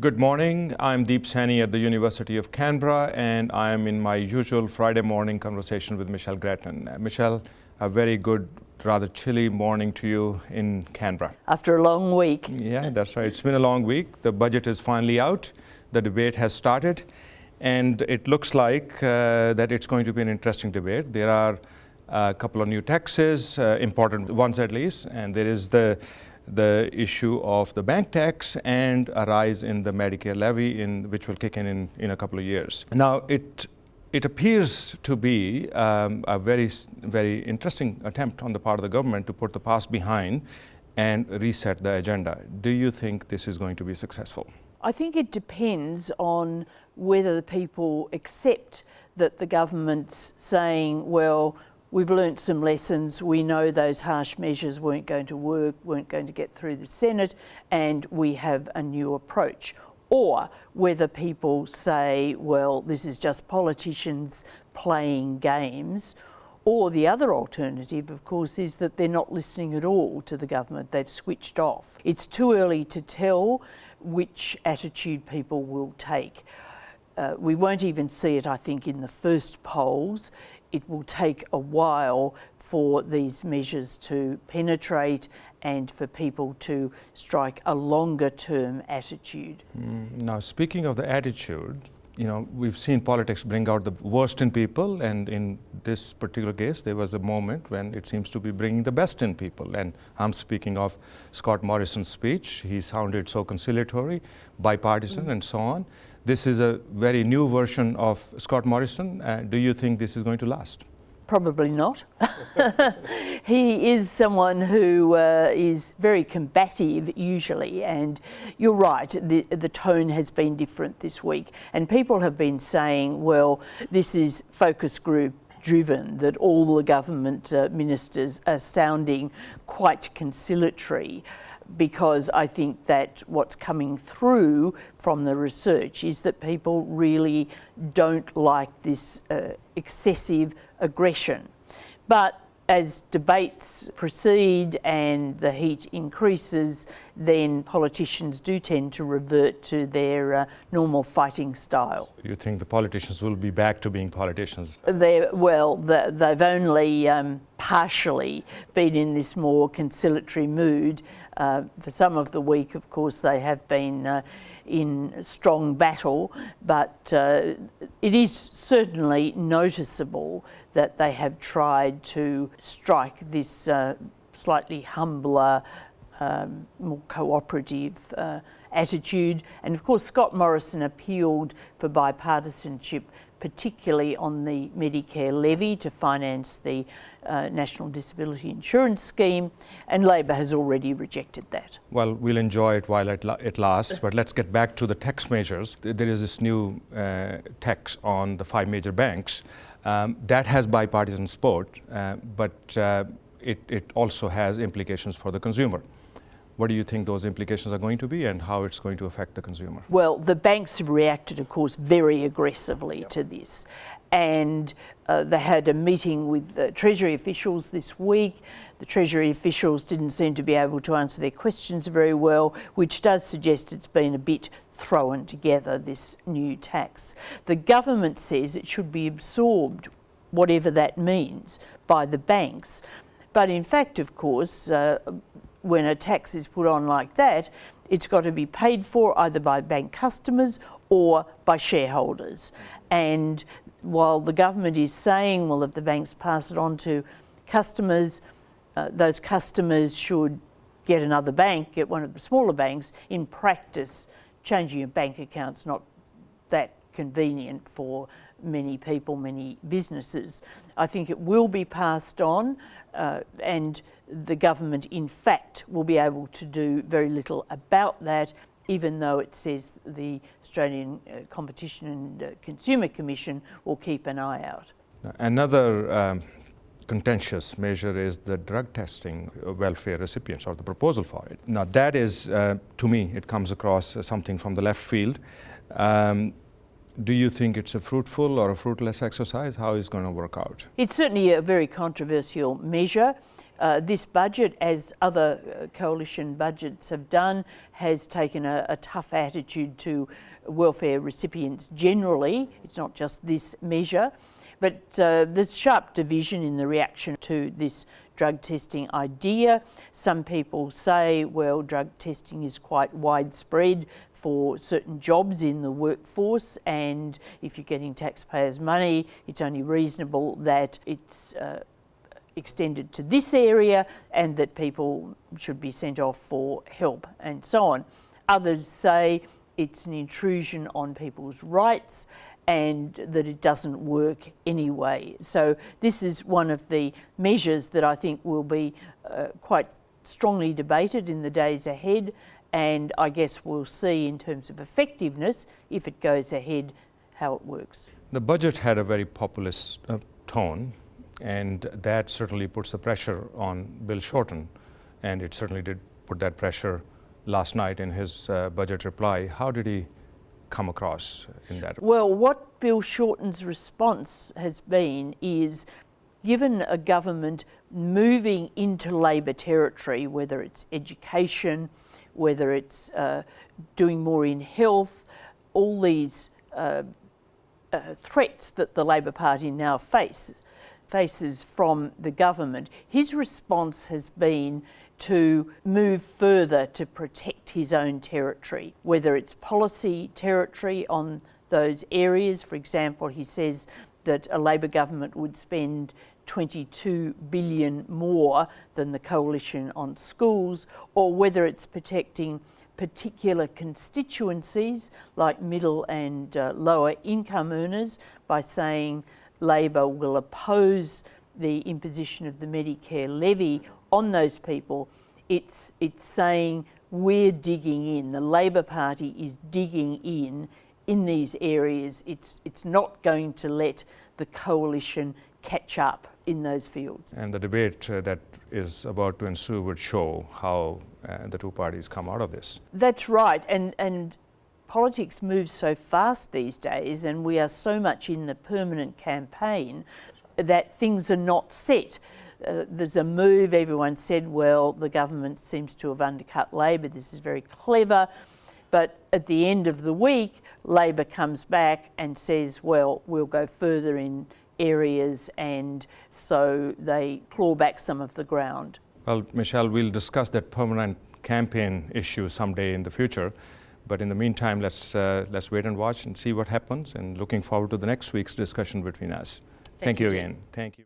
Good morning. I'm Saini at the University of Canberra, and I am in my usual Friday morning conversation with Michelle Grattan. Michelle, a very good, rather chilly morning to you in Canberra. After a long week. Yeah, that's right. It's been a long week. The budget is finally out. The debate has started, and it looks like that it's going to be an interesting debate. There are a couple of new taxes, important ones at least, and there is the issue of the bank tax and a rise in the Medicare levy, which will kick in a couple of years. Now, it appears to be a very interesting attempt on the part of the government to put the past behind and reset the agenda. Do you think this is going to be successful? I think it depends on whether the people accept that the government's saying, well, we've learnt some lessons, we know those harsh measures weren't going to work, weren't going to get through the Senate, and we have a new approach. Or whether people say, well, this is just politicians playing games. Or the other alternative, of course, is that they're not listening at all to the government, they've switched off. It's too early to tell which attitude people will take. We won't even see it, I think, in the first polls. It will take a while for these measures to penetrate and for people to strike a longer term attitude. Now, speaking of the attitude, you know, we've seen politics bring out the worst in people, and in this particular case, there was a moment when it seems to be bringing the best in people. And I'm speaking of Scott Morrison's speech. He sounded so conciliatory, bipartisan, and so on. This is a very new version of Scott Morrison. Do you think this is going to last? Probably not. He is someone who is very combative usually, and you're right, the tone has been different this week, and people have been saying, well, this is focus group driven, that all the government ministers are sounding quite conciliatory, because I think that what's coming through from the research is that people really don't like this excessive aggression. But as debates proceed and the heat increases, then politicians do tend to revert to their normal fighting style. You think the politicians will be back to being politicians? They've only partially been in this more conciliatory mood. For some of the week, of course, they have been in strong battle, but it is certainly noticeable that they have tried to strike this slightly humbler, more cooperative attitude. And of course, Scott Morrison appealed for bipartisanship, particularly on the Medicare levy to finance the National Disability Insurance Scheme, and Labor has already rejected that. Well, we'll enjoy it while it lasts, but let's get back to the tax measures. There is this new tax on the 5 major banks. That has bipartisan support, but it also has implications for the consumer. What do you think those implications are going to be, and how it's going to affect the consumer? Well, the banks have reacted, of course, very aggressively to this. And they had a meeting with Treasury officials this week. The Treasury officials didn't seem to be able to answer their questions very well, which does suggest it's been a bit thrown together, this new tax. The government says it should be absorbed, whatever that means, by the banks. But in fact, of course, when a tax is put on like that, it's got to be paid for either by bank customers or by shareholders. And while the government is saying, well, if the banks pass it on to customers, those customers should get another bank, get one of the smaller banks. In practice, changing a bank account's not that convenient for many people, many businesses. I think it will be passed on, and the government, in fact, will be able to do very little about that, even though it says the Australian Competition and Consumer Commission will keep an eye out. Another contentious measure is the drug testing welfare recipients, or the proposal for it. Now that is, to me, it comes across as something from the left field. Do you think it's a fruitful or a fruitless exercise? How is it going to work out? It's certainly a very controversial measure. This budget, as other coalition budgets have done, has taken a tough attitude to welfare recipients generally. It's not just this measure. But there's sharp division in the reaction to this drug testing idea. Some people say, well, drug testing is quite widespread for certain jobs in the workforce, and if you're getting taxpayers' money, it's only reasonable that it's extended to this area and that people should be sent off for help and so on. Others say it's an intrusion on people's rights and that it doesn't work anyway. So this is one of the measures that I think will be quite strongly debated in the days ahead, and I guess we'll see in terms of effectiveness, if it goes ahead, how it works. The budget had a very populist tone, and that certainly puts the pressure on Bill Shorten, and it certainly did put that pressure last night in his budget reply. How did he come across in that? Well, what Bill Shorten's response has been is, given a government moving into Labor territory, whether it's education, whether it's doing more in health, all these threats that the Labor Party now faces from the government, his response has been to move further to protect his own territory, whether it's policy territory on those areas. For example, he says that a Labor government would spend $22 billion more than the coalition on schools, or whether it's protecting particular constituencies like middle and lower income earners by saying Labor will oppose the imposition of the Medicare levy on those people. It's saying we're digging in. The Labor Party is digging in these areas. It's not going to let the coalition catch up in those fields. And the debate that is about to ensue would show how the two parties come out of this. That's right, and politics moves so fast these days, and we are so much in the permanent campaign that things are not set. There's a move, everyone said, well, the government seems to have undercut Labor, this is very clever, but at the end of the week, Labor comes back and says, well, we'll go further in areas, and so they claw back some of the ground. Well, Michelle, we'll discuss that permanent campaign issue someday in the future, but in the meantime, let's wait and watch and see what happens, and looking forward to the next week's discussion between us. Thank you again. Thank you.